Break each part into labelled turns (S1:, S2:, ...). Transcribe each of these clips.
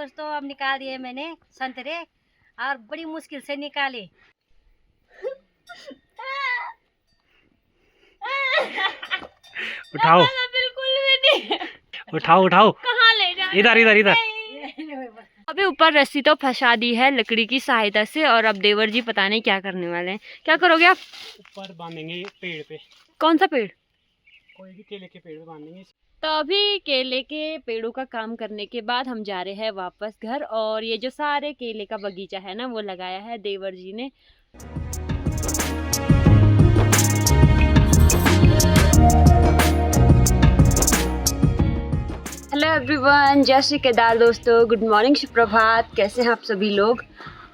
S1: दोस्तों अब निकाल दिए मैंने संतरे और बड़ी मुश्किल से निकाले।
S2: उठाओ
S3: बिल्कुल भी नहीं।
S2: उठाओ उठाओ,
S3: कहाँ ले जा?
S2: इधर इधर इधर।
S3: अभी ऊपर रस्सी तो फंसा दी है लकड़ी की सहायता से और अब देवर जी पता नहीं क्या करने वाले हैं। क्या करोगे आप?
S2: ऊपर बांधेंगे पेड़ पे।
S3: कौन सा पेड़?
S2: कोई भी केले के पेड़ पे बांधेंगे।
S3: तो अभी केले के पेड़ों का काम करने के बाद हम जा रहे हैं वापस घर। और ये जो सारे केले का बगीचा है ना वो लगाया है देवर जी ने। हेलो एवरीवन, जय श्री केदार दोस्तों, गुड मॉर्निंग, सुप्रभात। कैसे हैं आप सभी लोग?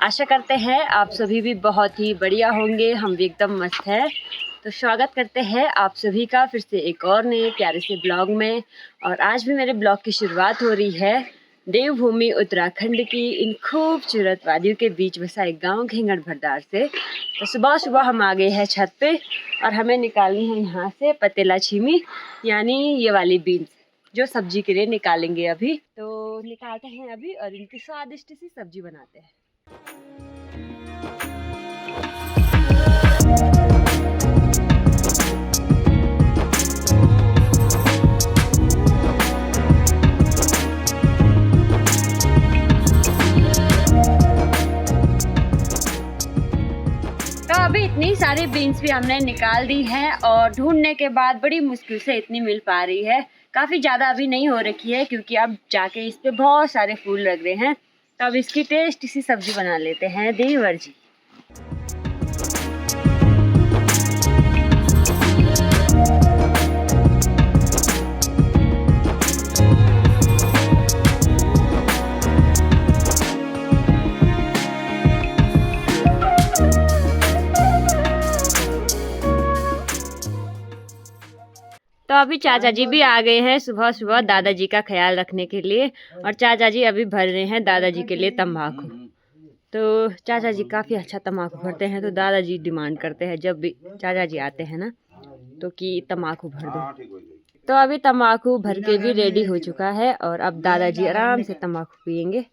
S3: आशा करते हैं आप सभी भी बहुत ही बढ़िया होंगे। हम भी एकदम मस्त है। तो स्वागत करते हैं आप सभी का फिर से एक और नए प्यारे से ब्लॉग में। और आज भी मेरे ब्लॉग की शुरुआत हो रही है देवभूमि उत्तराखंड की इन खूबसूरत वादियों के बीच बसा एक गाँव घेंगड़ भरदार से। तो सुबह सुबह हम आ गए हैं छत पे और हमें निकालनी है यहाँ से पतेला छीमी, यानी ये वाली बीन्स जो सब्जी के लिए निकालेंगे। अभी तो निकालते हैं अभी और इनकी स्वादिष्ट सी सब्जी बनाते हैं। तो अभी इतनी सारी बीन्स भी हमने निकाल दी है और ढूंढने के बाद बड़ी मुश्किल से इतनी मिल पा रही है। काफ़ी ज़्यादा अभी नहीं हो रखी है क्योंकि अब जाके इस पे बहुत सारे फूल लग रहे हैं। तो अब इसकी टेस्टी सी सब्जी बना लेते हैं देवर जी। तो अभी चाचा जी भी आ गए हैं सुबह सुबह दादाजी का ख्याल रखने के लिए। और चाचा जी अभी भर रहे हैं दादाजी के लिए तंबाकू। तो चाचा जी काफ़ी अच्छा तंबाकू भरते हैं। तो दादाजी डिमांड करते हैं जब भी चाचा जी आते हैं ना तो कि तंबाकू भर दो। तो अभी तंबाकू भर के भी रेडी हो चुका है और अब दादाजी आराम से तंबाकू पियेंगे।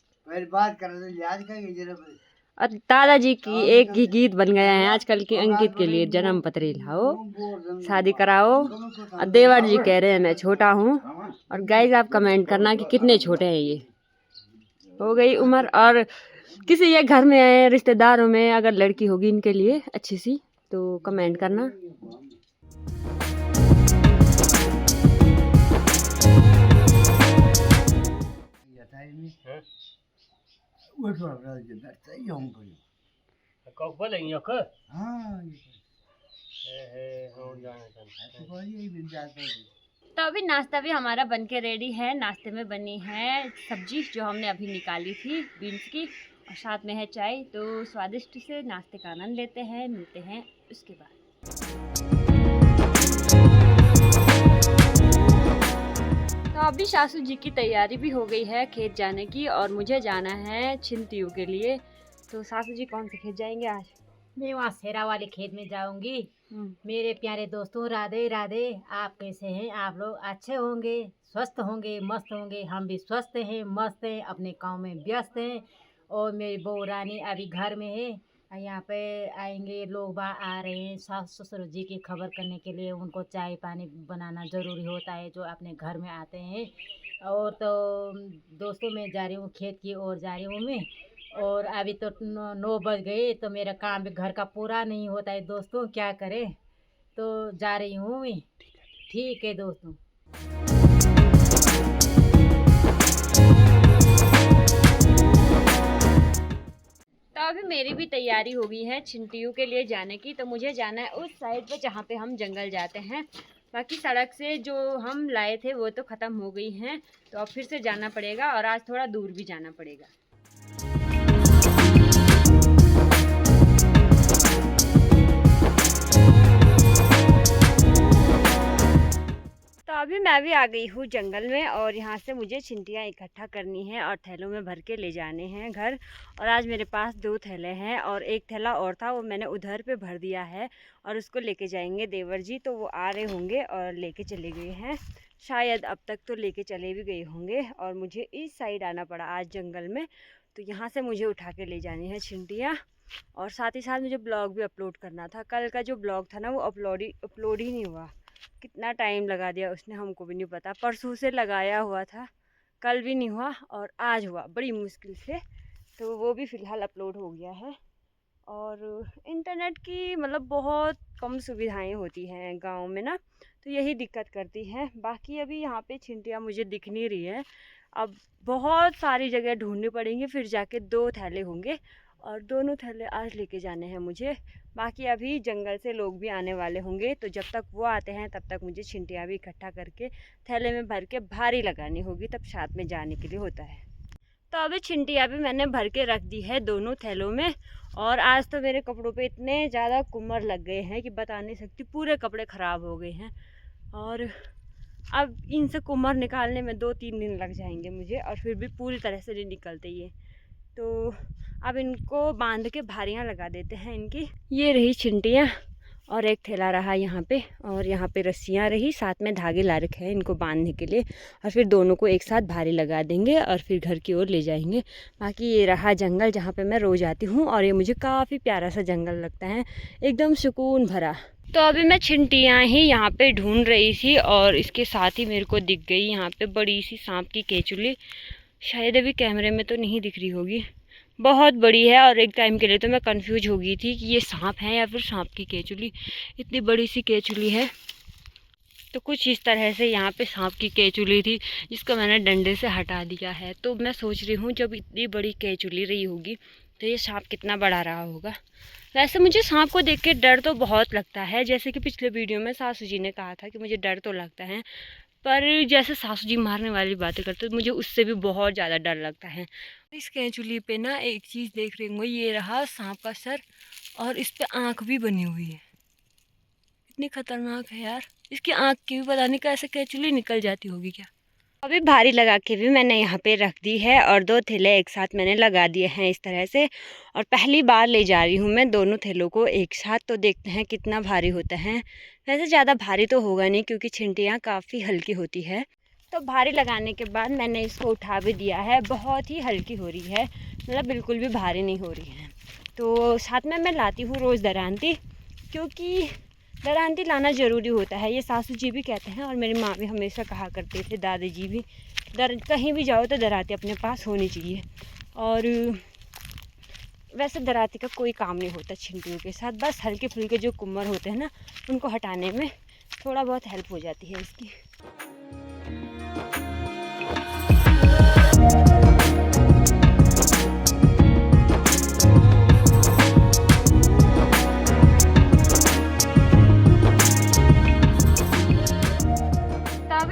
S3: और दादाजी की एक ही गीत बन गया है आजकल के अंकित के लिए, जन्म पत्री लाओ शादी कराओ। और देवर जी कह रहे हैं मैं छोटा हूँ। और गाइस आप कमेंट करना कि कितने छोटे हैं ये। हो गई उम्र। और किसी ये घर में आए रिश्तेदारों में अगर लड़की होगी इनके लिए अच्छी सी तो कमेंट करना। तो अभी नाश्ता भी हमारा बन के रेडी है। नाश्ते में बनी है सब्जी जो हमने अभी निकाली थी बीन्स की, और साथ में है चाय। तो स्वादिष्ट से नाश्ते का आनंद लेते हैं, मिलते हैं उसके बाद। तो अभी सासू जी की तैयारी भी हो गई है खेत जाने की और मुझे जाना है छिंतियों के लिए। तो सासू जी कौन से खेत जाएंगे आज?
S1: मैं वहाँ सेरा वाले खेत में जाऊंगी। मेरे प्यारे दोस्तों, राधे राधे। आप कैसे हैं? आप लोग अच्छे होंगे, स्वस्थ होंगे, मस्त होंगे। हम भी स्वस्थ हैं, मस्त हैं, अपने काम में व्यस्त हैं। और मेरी बहू रानी अभी घर में है। यहाँ पे आएंगे लोग, आ रहे हैं सास ससुर जी की खबर करने के लिए। उनको चाय पानी बनाना ज़रूरी होता है जो अपने घर में आते हैं। और तो दोस्तों मैं जा रही हूँ खेत की ओर जा रही हूँ मैं। और अभी तो 9 बज गए तो मेरा काम भी घर का पूरा नहीं होता है दोस्तों, क्या करें। तो जा रही हूँ मैं। ठीक है दोस्तों।
S3: तो अभी मेरी भी तैयारी हो गई है छिंटियों के लिए जाने की। तो मुझे जाना है उस साइड पे जहाँ पे हम जंगल जाते हैं। बाकी सड़क से जो हम लाए थे वो तो ख़त्म हो गई हैं। तो अब फिर से जाना पड़ेगा और आज थोड़ा दूर भी जाना पड़ेगा। तो अभी मैं भी आ गई हूँ जंगल में और यहाँ से मुझे छिंटियाँ इकट्ठा करनी है और थैलों में भर के ले जाने हैं घर। और आज मेरे पास 2 थैले हैं और एक थैला और था वो मैंने उधर पे भर दिया है और उसको लेके जाएंगे देवर जी। तो वो आ रहे होंगे और लेके चले गए हैं। शायद अब तक तो लेके चले भी गए होंगे और मुझे इस साइड आना पड़ा आज जंगल में। तो यहाँ से मुझे उठा के ले जानी है चिंटियाँ और साथ ही साथ मुझे ब्लॉग भी अपलोड करना था। कल का जो ब्लॉग था ना वो अपलोड ही नहीं हुआ। कितना टाइम लगा दिया उसने हमको भी नहीं पता। परसों से लगाया हुआ था, कल भी नहीं हुआ और आज हुआ बड़ी मुश्किल से। तो वो भी फ़िलहाल अपलोड हो गया है। और इंटरनेट की मतलब बहुत कम सुविधाएं होती हैं गांव में ना, तो यही दिक्कत करती है। बाकी अभी यहाँ पे चिंटियाँ मुझे दिख नहीं रही है। अब बहुत सारी जगह ढूंढनी पड़ेंगी, फिर जाके 2 थैले होंगे और दोनों थैले आज लेके जाने हैं मुझे। बाकी अभी जंगल से लोग भी आने वाले होंगे, तो जब तक वो आते हैं तब तक मुझे चिंटियाँ भी इकट्ठा करके थैले में भर के भारी लगानी होगी, तब साथ में जाने के लिए होता है। तो अभी चिंटियाँ भी मैंने भर के रख दी है दोनों थैलों में। और आज तो मेरे कपड़ों पे इतने ज़्यादा कुम्हर लग गए हैं कि बता नहीं सकती, पूरे कपड़े ख़राब हो गए हैं। और अब इनसे कुम्हर निकालने में 2-3 दिन लग जाएंगे मुझे, और फिर भी पूरी तरह से नहीं निकलते ये। तो अब इनको बांध के भारियाँ लगा देते हैं इनकी। ये रही चिंटियाँ और एक थैला रहा यहाँ पे, और यहाँ पे रस्सियाँ रही, साथ में धागे ला रखे हैं इनको बांधने के लिए। और फिर दोनों को एक साथ भारी लगा देंगे और फिर घर की ओर ले जाएंगे। बाकी ये रहा जंगल जहाँ पे मैं रोज़ आती हूँ, और ये मुझे काफ़ी प्यारा सा जंगल लगता है, एकदम सुकून भरा। तो अभी मैं चिंटियाँ ही यहाँ पे ढूंढ रही थी और इसके साथ ही मेरे को दिख गई यहाँ पे बड़ी सी सांप की केचुली। शायद अभी कैमरे में तो नहीं दिख रही होगी, बहुत बड़ी है। और एक टाइम के लिए तो मैं कंफ्यूज हो गई थी कि ये सांप है या फिर सांप की केचुली। इतनी बड़ी सी केचुली है। तो कुछ इस तरह से यहाँ पे सांप की केचुली थी, जिसको मैंने डंडे से हटा दिया है। तो मैं सोच रही हूँ जब इतनी बड़ी केचुली रही होगी तो ये सांप कितना बड़ा रहा होगा। वैसे मुझे सांप को देख के डर तो बहुत लगता है, जैसे कि पिछले वीडियो में सासू जी ने कहा था कि मुझे डर तो लगता है, पर जैसे सासू जी मारने वाली बातें करते तो मुझे उससे भी बहुत ज़्यादा डर लगता है। इस केचुली पे ना एक चीज़ देख रही हूँ, ये रहा सांप का सर और इस पे आँख भी बनी हुई है। इतनी खतरनाक है यार, इसकी आँख की भी पता नहीं कैसे केचुली निकल जाती होगी क्या। अभी भारी लगा के भी मैंने यहाँ पे रख दी है और 2 थैले एक साथ मैंने लगा दिए हैं इस तरह से। और पहली बार ले जा रही हूँ मैं दोनों थैलों को एक साथ, तो देखते हैं कितना भारी होता है। वैसे ज़्यादा भारी तो होगा नहीं क्योंकि चिंटियाँ काफ़ी हल्की होती है। तो भारी लगाने के बाद मैंने इसको उठा भी दिया है, बहुत ही हल्की हो रही है, मतलब बिल्कुल भी भारी नहीं हो रही है। तो साथ में मैं लाती हूँ रोज़ दरांती, क्योंकि दरांती लाना ज़रूरी होता है, ये सासू जी भी कहते हैं और मेरी माँ भी हमेशा कहा करते थे, दादी जी भी। कहीं भी जाओ तो दराती अपने पास होनी चाहिए। और वैसे दराती का कोई काम नहीं होता चिंटियों के साथ, बस हल्के फुल्के जो कुम्हर होते हैं ना उनको हटाने में थोड़ा बहुत हेल्प हो जाती है इसकी।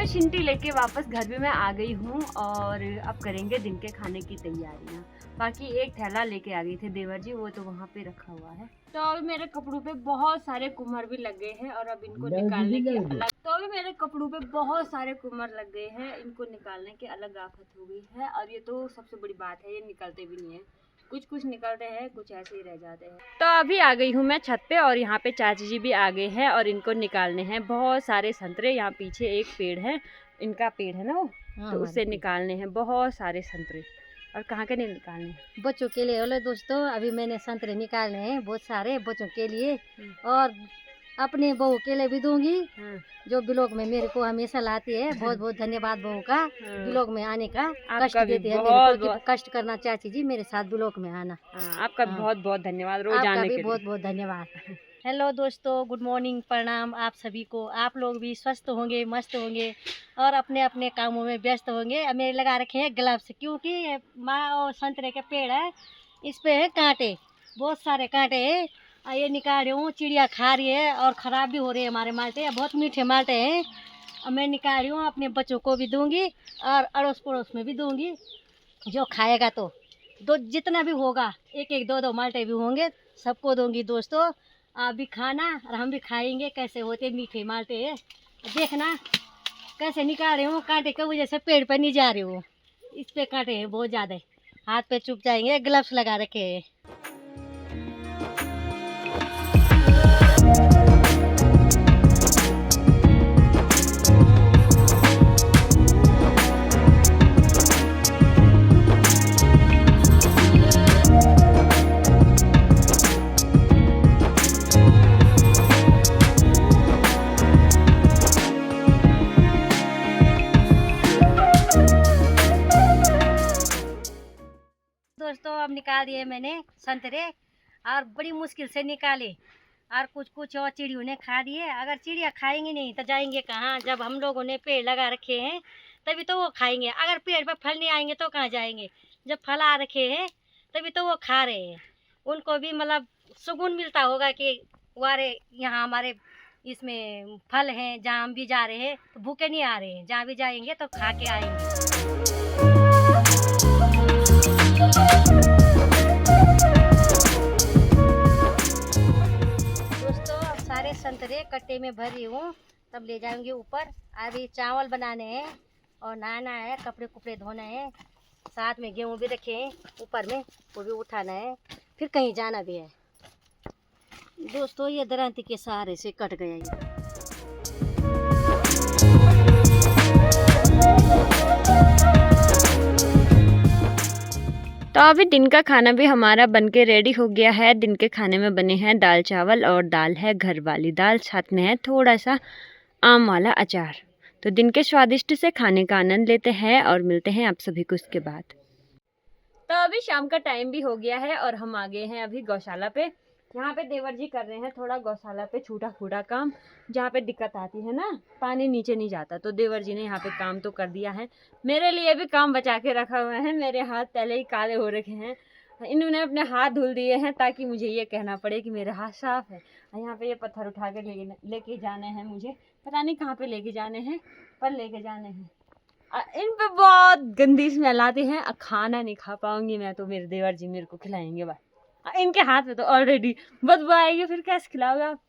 S3: चिंटी लेके वापस घर भी मैं आ गई हूँ और अब करेंगे दिन के खाने की तैयारियाँ। बाकी एक थैला लेके आ गई थे देवर जी, वो तो वहाँ पे रखा हुआ है। तो अभी मेरे कपड़ों पे बहुत सारे कुम्हर भी लग गए हैं और अब इनको निकालने के अलग इनको निकालने की अलग आफत हो गई है। और ये तो सबसे बड़ी बात है, ये निकलते भी नहीं है, कुछ निकलते हैं, कुछ ऐसे ही रह जाते हैं। तो अभी आ गई हूँ मैं छत पे और यहाँ पे चाची जी भी आ गए हैं और इनको निकालने हैं बहुत सारे संतरे। यहाँ पीछे एक पेड़ है, इनका पेड़ है ना वो, तो उससे निकालने हैं बहुत सारे संतरे। और कहाँ के नहीं निकालने हैं,
S1: बच्चों के लिए। बोले दोस्तों, अभी मैंने संतरे निकालने हैं बहुत सारे बच्चों के लिए और अपने बहू के लिए भी दूंगी, जो ब्लॉग में मेरे को हमेशा लाती है। बहुत बहुत धन्यवाद बहू का ब्लॉग में आने का, कष्ट देती है मेरे को, कष्ट करना चाची जी मेरे साथ ब्लॉग में आना।
S3: आपका बहुत बहुत धन्यवाद, रोज आने के लिए
S1: बहुत बहुत धन्यवाद। हेलो दोस्तों, गुड मॉर्निंग, प्रणाम आप सभी को। आप लोग भी स्वस्थ होंगे, मस्त होंगे और अपने अपने कामों में व्यस्त होंगे। मेरे लगा रखे हैं ग्लव्स, क्योंकि माँ और संतरे के पेड़ है, इस पे है कांटे, बहुत सारे कांटे हैं। ये निकाल रही हूँ, चिड़िया खा रही है और ख़राब भी हो रही है हमारे माल्टे, बहुत मीठे माल्टे हैं। और मैं निकाल रही हूँ, अपने बच्चों को भी दूंगी और अड़ोस पड़ोस में भी दूंगी, जो खाएगा तो जितना भी होगा 1-1, 2-2 माल्टे भी होंगे, सबको दूंगी। दोस्तों आप भी खाना और हम भी खाएंगे। कैसे होते मीठे माल्टे है, देखना कैसे निकाल रही हूँ। कांटे की वजह से पेड़ पर नहीं जा रही हूँ, इस पे कांटे हैं बहुत ज़्यादा, हाथ पे चुभ जाएंगे। ग्लव्स लगा रखे हैं। दोस्तों अब निकाल दिए मैंने संतरे, और बड़ी मुश्किल से निकाले, और कुछ और चिड़ियों ने खा दिए। अगर चिड़िया खाएंगी नहीं तो जाएंगे कहाँ? जब हम लोगों ने पेड़ लगा रखे हैं तभी तो वो खाएंगे। अगर पेड़ पर फल नहीं आएंगे तो कहाँ जाएंगे? जब फल आ रखे हैं तभी तो वो खा रहे हैं। उनको भी मतलब सुकून मिलता होगा कि वारे यहाँ हमारे इसमें फल हैं, जहाँ हम भी जा रहे हैं तो भूखे नहीं आ रहे हैं, जहाँ भी जाएंगे तो खा के आएंगे। सारे संतरे कट्टे में भरी हूँ, तब ले जाऊंगी ऊपर। अभी चावल बनाने हैं और नहाना है, कपड़े कुपड़े धोने हैं, साथ में गेहूँ भी रखे हैं ऊपर में, वो भी उठाना है, फिर कहीं जाना भी है। दोस्तों ये दरांती के सहारे से कट गया ये।
S3: तो अभी दिन का खाना भी हमारा बनके रेडी हो गया है। दिन के खाने में बने हैं दाल चावल, और दाल है घर वाली दाल, साथ में है थोड़ा सा आम वाला अचार। तो दिन के स्वादिष्ट से खाने का आनंद लेते हैं और मिलते हैं आप सभी को उसके बाद। तो अभी शाम का टाइम भी हो गया है और हम आ गए हैं अभी गौशाला पे। यहाँ पे देवर जी कर रहे हैं थोड़ा गौशाला पे छूटा फूटा काम, जहाँ पे दिक्कत आती है ना, पानी नीचे नहीं जाता, तो देवर जी ने यहाँ पे काम तो कर दिया है। मेरे लिए भी काम बचा के रखा हुआ है, मेरे हाथ पहले ही काले हो रखे हैं। इन्होंने अपने हाथ धुल दिए हैं ताकि मुझे ये कहना पड़े कि मेरे हाथ साफ है। यहाँ पे ये पत्थर उठा के लेके जाने हैं, मुझे पता नहीं कहाँ पे लेके जाने हैं, पर लेके जाने हैं। इन पे बहुत गंदी स्मेल आती है, खाना नहीं खा पाऊंगी मैं, तो मेरे देवर जी मेरे को खिलाएंगे बस। इनके हाथ में तो ऑलरेडी बदबू आएगी, फिर कैसे खिलाओगे आप?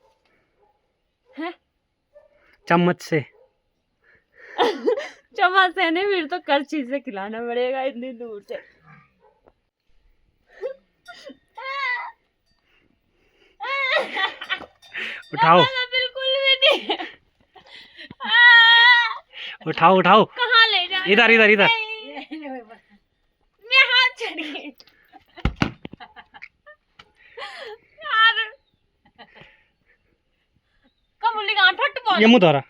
S3: हैं?
S2: चम्मच से।
S3: चम्मच से नहीं, फिर तो करछी से खिलाना पड़ेगा इतनी दूर से।
S2: उठाओ,
S3: बिल्कुल भी नहीं।
S2: उठाओ उठाओ।
S3: कहाँ ले जा?
S2: इधर इधर इधर।
S3: मैं हाथ चढ़ गई यार, कब बोलेगा ठट बोल।
S2: ये मुँह धरा।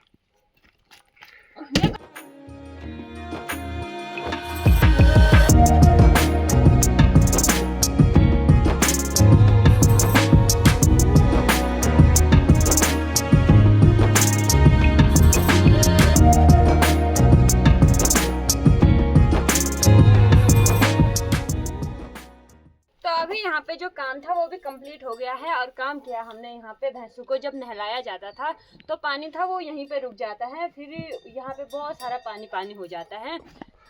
S3: यहाँ पे जो काम था वो भी कंप्लीट हो गया है। और काम किया हमने, यहाँ पे भैंसों को जब नहलाया जाता था तो पानी था वो यहीं पे रुक जाता है, फिर यहाँ पे बहुत सारा पानी हो जाता है।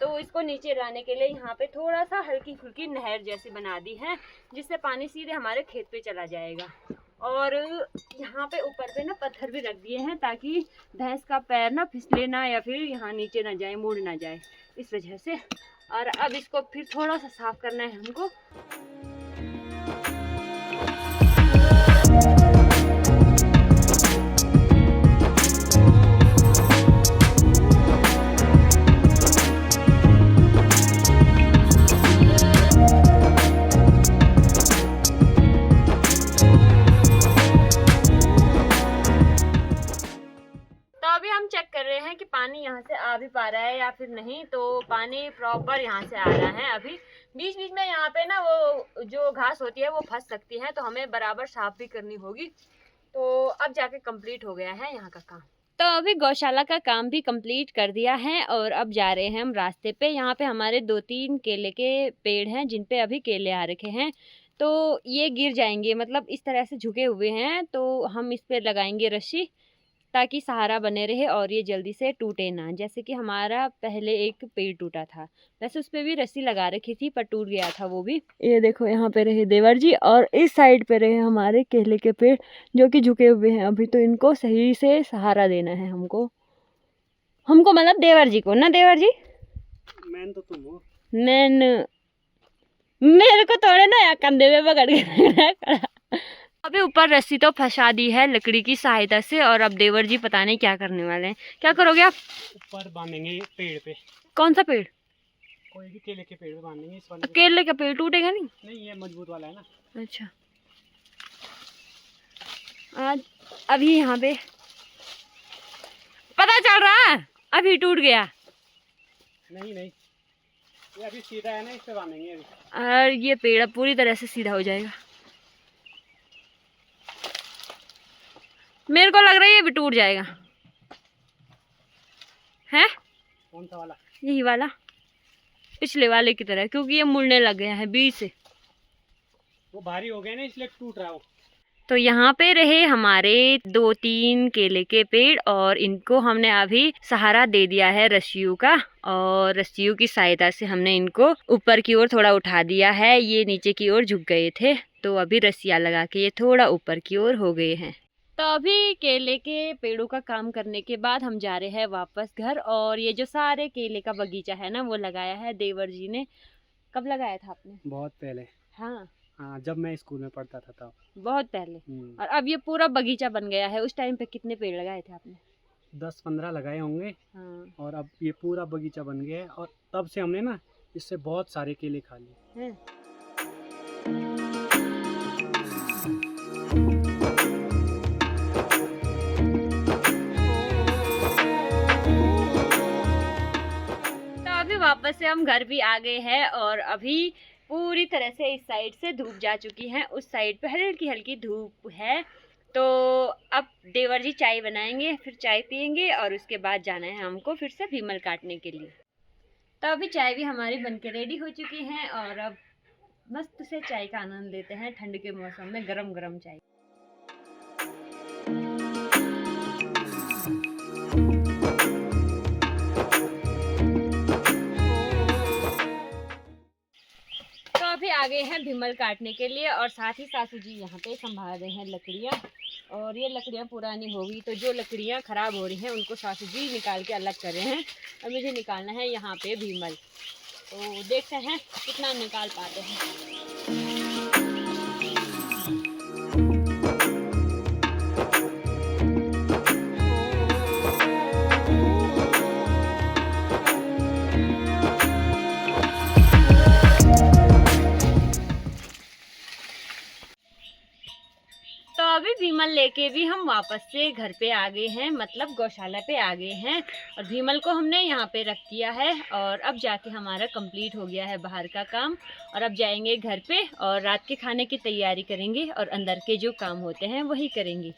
S3: तो इसको नीचे लाने के लिए यहाँ पे थोड़ा सा हल्की फुल्की नहर जैसी बना दी है, जिससे पानी सीधे हमारे खेत पे चला जाएगा। और यहाँ पे ऊपर पे ना पत्थर भी रख दिए हैं ताकि भैंस का पैर ना फिसले ना, या फिर यहाँ नीचे ना जाए, मुड़ ना जाए, इस वजह से। और अब इसको फिर थोड़ा सा साफ करना है हमको। चेक कर रहे हैं कि पानी यहाँ से आ भी पा रहा है या फिर नहीं। तो पानी प्रॉपर यहाँ से आ रहा है। अभी बीच बीच में यहाँ पे ना वो जो घास होती है वो फंस सकती है, तो हमें बराबर साफ भी करनी होगी। तो अब जाके कंप्लीट हो गया है यहाँ का काम। तो अभी गौशाला का काम भी कंप्लीट कर दिया है और अब जा रहे हैं हम रास्ते पे। यहाँ पे हमारे 2-3 केले के पेड़ हैं जिन पे अभी केले आ रखे हैं, तो ये गिर जाएंगे, मतलब इस तरह से झुके हुए हैं। तो हम इस पे लगाएंगे रस्सी ताकि सहारा बने रहे और ये जल्दी से टूटे ना। जैसे कि हमारा पहले एक पेड़ टूटा था, वैसे उस पर भी रस्सी लगा रखी थी पर टूट गया था वो भी। ये देखो यहाँ पे रहे देवर जी और इस साइड पे रहे हमारे केले के पेड़ जो कि झुके हुए हैं अभी। तो इनको सही से सहारा देना है हमको मतलब देवर जी को ना। देवर जी
S2: मैन तो तुम हो।
S3: मैन मेरे को थोड़े ना या कंधे में पकड़ के अभी ऊपर रस्सी तो फंसा दी है लकड़ी की सहायता से। और अब देवर जी पता नहीं क्या करने वाले हैं। क्या करोगे आप?
S2: ऊपर बांधेंगे पेड़ पे।
S3: कौन सा पेड़?
S2: कोई भी केले के पेड़ पे बांधेंगे। इस वाले
S3: केले का पेड़ टूटेगा नहीं?
S2: नहीं, ये मजबूत वाला है ना।
S3: अच्छा, आज अभी यहाँ पे पता चल रहा है अभी टूट गया।
S2: नहीं ये अभी सीधा है ना, इस पे बांधेंगे अभी।
S3: और ये पेड़ अब पूरी तरह से सीधा हो जाएगा। मेरे को लग रहा है ये भी टूट जाएगा। है
S2: कौन सा वाला?
S3: यही वाला, पिछले वाले की तरह, क्योंकि ये मुड़ने लग गया है बीच से।
S2: वो भारी हो गया ना, इसलिए टूट रहा है वो।
S3: तो यहाँ पे रहे हमारे 2-3 केले के पेड़ और इनको हमने अभी सहारा दे दिया है रस्सियों का, और रस्सियों की सहायता से हमने इनको ऊपर की ओर थोड़ा उठा दिया है। ये नीचे की ओर झुक गए थे, तो अभी रस्सियाँ लगा के ये थोड़ा ऊपर की ओर हो गए हैं। तो अभी केले के पेड़ों का काम करने के बाद हम जा रहे हैं वापस घर। और ये जो सारे केले का बगीचा है ना, वो लगाया है देवर जी ने। कब लगाया था आपने?
S2: बहुत पहले।
S3: हाँ
S2: हाँ, जब मैं स्कूल में पढ़ता था तब।
S3: बहुत पहले। और अब ये पूरा बगीचा बन गया है। उस टाइम पे कितने पेड़ लगाए थे आपने?
S2: 10-15 लगाए होंगे।
S3: हाँ।
S2: और अब ये पूरा बगीचा बन गया है, और तब से हमने ना इससे बहुत सारे केले खा लिए
S3: हैं। तो अभी वापस से हम घर भी आ गए हैं और अभी पूरी तरह से इस साइड से धूप जा चुकी है, उस साइड पे हल्की हल्की धूप है। तो अब देवर जी चाय बनाएंगे, फिर चाय पियेंगे और उसके बाद जाना है हमको फिर से भीमल काटने के लिए। तो अभी चाय भी हमारी बनके रेडी हो चुकी है और अब मस्त से चाय का आनंद लेते हैं ठंड के मौसम में, गरम गरम चाय। तो अभी आ गए हैं भीमल काटने के लिए और साथ ही सासू जी यहाँ पे संभाल रहे हैं लकड़ियाँ। और ये लकड़ियाँ पुरानी हो गई, तो जो लकड़ियाँ खराब हो रही हैं उनको सासू जी निकाल के अलग कर रहे हैं और मुझे निकालना है यहाँ पे भीमल। तो देखते हैं कितना निकाल पाते हैं। तो अभी भीमल लेके भी हम वापस से घर पे आ गए हैं, मतलब गौशाला पे आ गए हैं। और भीमल को हमने यहाँ पे रख दिया है और अब जाके हमारा कंप्लीट हो गया है बाहर का काम। और अब जाएंगे घर पे और रात के खाने की तैयारी करेंगे और अंदर के जो काम होते हैं वही करेंगे।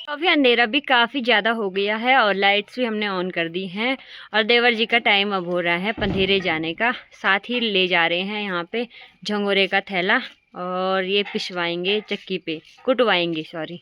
S3: अभी अंधेरा भी काफ़ी ज़्यादा हो गया है और लाइट्स भी हमने ऑन कर दी हैं। और देवर जी का टाइम अब हो रहा है पंधेरे जाने का। साथ ही ले जा रहे हैं यहाँ पे झंगोरे का थैला और ये पिसवाएंगे चक्की पे, कुटवाएंगे सॉरी।